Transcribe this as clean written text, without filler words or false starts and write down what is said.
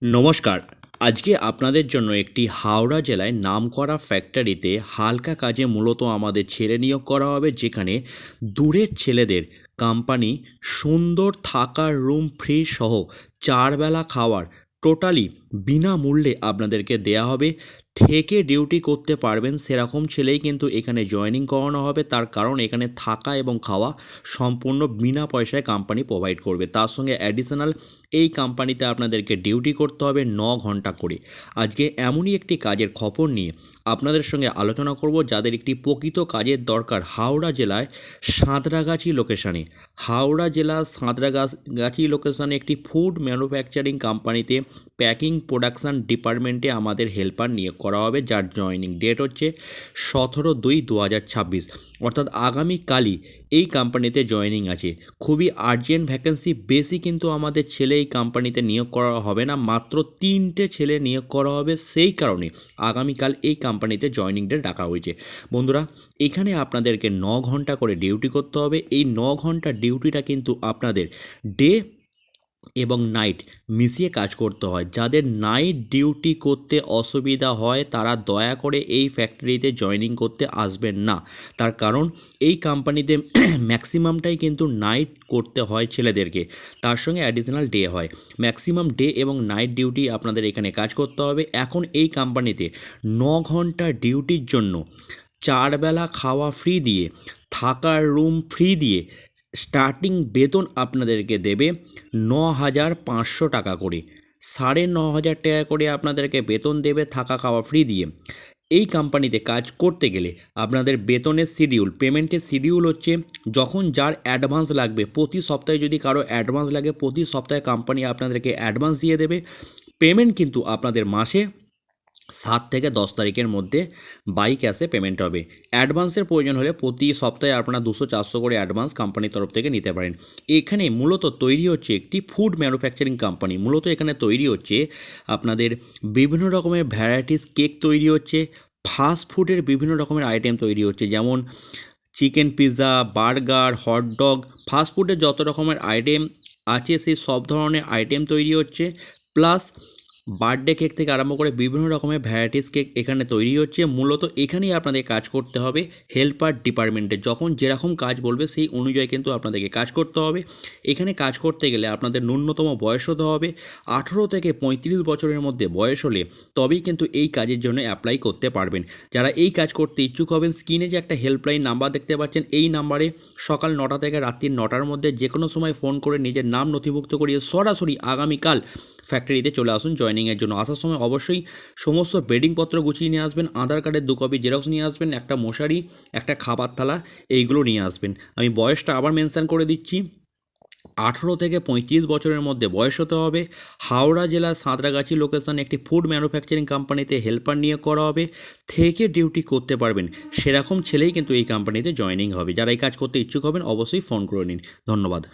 নমস্কার। আজকে আপনাদের জন্য একটি হাওড়া জেলায় নামকরা ফ্যাক্টরিতে হালকা কাজে মূলত আমাদের ছেলে নিয়োগ করা হবে, যেখানে দূরের ছেলেদের কোম্পানি সুন্দর থাকার রুম ফ্রি সহ 4 বেলা খাওয়ার টোটালি বিনামূল্যে আপনাদেরকে দেয়া হবে। থেকে ডিউটি করতে পারবেন সেরকম ছেলেই কিন্তু এখানে জয়েনিং করানো হবে। তার কারণ এখানে থাকা এবং খাওয়া সম্পূর্ণ বিনা পয়সায় কোম্পানি প্রোভাইড করবে। তার সঙ্গে অ্যাডিশনাল এই কোম্পানিতে আপনাদেরকে ডিউটি করতে হবে 9 ঘন্টা করে। আজকে এমনই একটি কাজের খবর নিয়ে আপনাদের সঙ্গে আলোচনা করব, যাদের একটি প্রকৃত কাজের দরকার হাওড়া জেলায় সাঁতরাগাছি লোকেশানে। হাওড়া জেলা সাঁতরাগাছি লোকেশানে একটি ফুড ম্যানুফ্যাকচারিং কোম্পানিতে প্যাকিং প্রোডাকশান ডিপার্টমেন্টে আমাদের হেল্পার নিয়োগ করা হবে, যার জয়েনিং ডেট হচ্ছে 17/2/2026, অর্থাৎ আগামীকালই এই কোম্পানিতে জয়েনিং আছে। খুবই আর্জেন্ট ভ্যাকেন্সি, বেশি কিন্তু আমাদের ছেলে এই কোম্পানিতে নিয়োগ করা হবে না, মাত্র 3টে ছেলে নিয়োগ করা হবে। সেই কারণে আগামীকাল এই কোম্পানিতে জয়েনিং ডেট রাখা হয়েছে। বন্ধুরা, এখানে আপনাদেরকে 9 ঘন্টা করে ডিউটি করতে হবে। এই 9 ঘন্টা ডিউটিটা কিন্তু আপনাদের ডে এবং নাইট মিশিয়ে কাজ করতে হয়। যাদের নাইট ডিউটি করতে অসুবিধা হয় তারা দয়া করে এই ফ্যাক্টরিতে জয়েনিং করতে আসবেন না। তার কারণ এই কোম্পানিতে ম্যাক্সিমামটাই কিন্তু নাইট করতে হয় ছেলেদেরকে, তার সঙ্গে অ্যাডিশনাল ডে হয়। ম্যাক্সিমাম ডে এবং নাইট ডিউটি আপনাদের এখানে কাজ করতে হবে। এখন এই কোম্পানিতে 9 ঘন্টা ডিউটির জন্য 4 বেলা খাওয়া ফ্রি দিয়ে, থাকার রুম ফ্রি দিয়ে স্টার্টিং বেতন আপনাদেরকে দেবে 9,500 টাকা করে। 9,500 টাকা করে আপনাদেরকে বেতন দেবে থাকা খাওয়া ফ্রি দিয়ে। এই কোম্পানিতে কাজ করতে গেলে আপনাদের বেতনের শিডিউল, পেমেন্টের শিডিউল হচ্ছে, যখন যার অ্যাডভান্স লাগবে, প্রতি সপ্তাহে যদি কারো অ্যাডভান্স লাগে প্রতি সপ্তাহে কোম্পানি আপনাদেরকে অ্যাডভান্স দিয়ে দেবে। পেমেন্ট কিন্তু আপনাদের মাসে 7 থেকে 10 তারিখের মধ্যে বাই ক্যাশে পেমেন্ট হবে। অ্যাডভান্সের প্রয়োজন হলে প্রতি সপ্তাহে আপনারা 200-400 করে অ্যাডভান্স কোম্পানির তরফ থেকে নিতে পারেন। এখানে মূলত তৈরি হচ্ছে একটি ফুড ম্যানুফ্যাকচারিং কোম্পানি। মূলত এখানে তৈরি হচ্ছে আপনাদের বিভিন্ন রকমের ভ্যারাইটিস কেক তৈরি হচ্ছে, ফাস্ট ফুডের বিভিন্ন রকমের আইটেম তৈরি হচ্ছে, যেমন chicken pizza, burger, hot dog, fast ফুডের যত রকমের আইটেম আছে সেই সব ধরনের আইটেম তৈরি হচ্ছে। প্লাস বার্থডে কেক থেকে আরম্ভ করে বিভিন্ন রকমের ভ্যারাইটিস কেক এখানে তৈরি হচ্ছে। মূলত এখানেই আপনাদের কাজ করতে হবে হেল্পার ডিপার্টমেন্টে। যখন যেরকম কাজ বলবে সেই অনুযায়ী কিন্তু আপনাদেরকে কাজ করতে হবে। এখানে কাজ করতে গেলে আপনাদের ন্যূনতম বয়স হতে হবে 18 থেকে 35 বছরের মধ্যে বয়স হলে তবেই কিন্তু এই কাজের জন্য অ্যাপ্লাই করতে পারবেন। যারা এই কাজ করতে ইচ্ছুক হবেন, স্ক্রিনে যে একটা হেল্পলাইন নাম্বার দেখতে পাচ্ছেন, এই নাম্বারে সকাল 9টা থেকে রাত্রি 9টার মধ্যে যে কোনো সময় ফোন করে নিজের নাম নথিভুক্ত করিয়ে সরাসরি আগামীকাল ফ্যাক্টরিতে চলে আসুন জয়েনিংয়ের জন্য। আসার সময় অবশ্যই সমস্ত বেডিংপত্র গুছিয়ে নিয়ে আসবেন, আধার কার্ডের 2 কপি জেরক্স নিয়ে আসবেন, একটা মশারি, একটা খাবার থালা, এইগুলো নিয়ে আসবেন। আমি বয়সটা আবার মেনশন করে দিচ্ছি, 18 থেকে 35 বছরের মধ্যে বয়স হতে হবে। হাওড়া জেলার সাঁতরাগাছি লোকেশনে একটি ফুড ম্যানুফ্যাকচারিং কোম্পানিতে হেল্পার নিয়োগ করা হবে। থেকে ডিউটি করতে পারবেন সেরকম ছেলেই কিন্তু এই কোম্পানিতে জয়েনিং হবে। যারা এই কাজ করতে ইচ্ছুক হবেন অবশ্যই ফোন করে নিন। ধন্যবাদ।